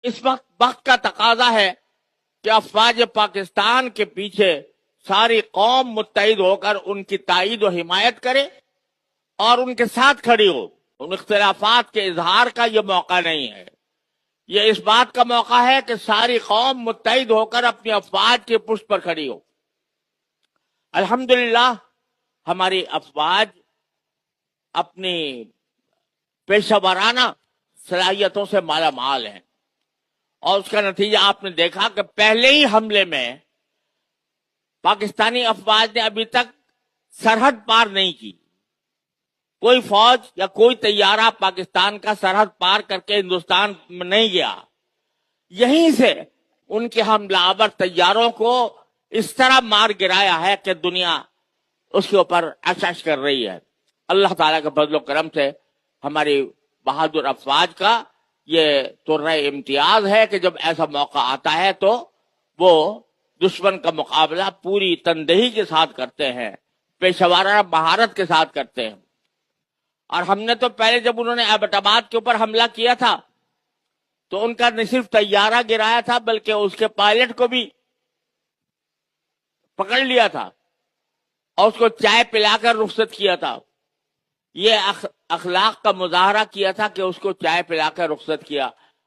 اس وقت کا تقاضا ہے کہ افواج پاکستان کے پیچھے ساری قوم متحد ہو کر ان کی تائید و حمایت کرے اور ان کے ساتھ کھڑی ہو. ان اختلافات کے اظہار کا یہ موقع نہیں ہے. یہ اس بات کا موقع ہے کہ ساری قوم متحد ہو کر اپنی افواج کے پشت پر کھڑی ہو. الحمدللہ ہماری افواج اپنی پیشہ ورانہ صلاحیتوں سے مالا مال ہیں، اور اس کا نتیجہ آپ نے دیکھا کہ پہلے ہی حملے میں پاکستانی افواج نے ابھی تک سرحد پار نہیں کی. کوئی فوج یا کوئی طیارہ پاکستان کا سرحد پار کر کے ہندوستان میں نہیں گیا. یہیں سے ان کے حملہ آور طیاروں کو اس طرح مار گرایا ہے کہ دنیا اس کے اوپر احساس کر رہی ہے. اللہ تعالیٰ کے فضل و کرم سے ہماری بہادر افواج کا یہ طرح امتیاز ہے کہ جب ایسا موقع آتا ہے تو وہ دشمن کا مقابلہ پوری تندہی کے ساتھ کرتے ہیں، پیشہ ورانہ مہارت کے ساتھ کرتے ہیں. اور ہم نے تو پہلے جب انہوں نے ایبٹ آباد کے اوپر حملہ کیا تھا تو ان کا نہ صرف طیارہ گرایا تھا بلکہ اس کے پائلٹ کو بھی پکڑ لیا تھا اور اس کو چائے پلا کر رخصت کیا تھا. یہ اخلاق کا مظاہرہ کیا تھا کہ اس کو چائے پلا کر رخصت کیا.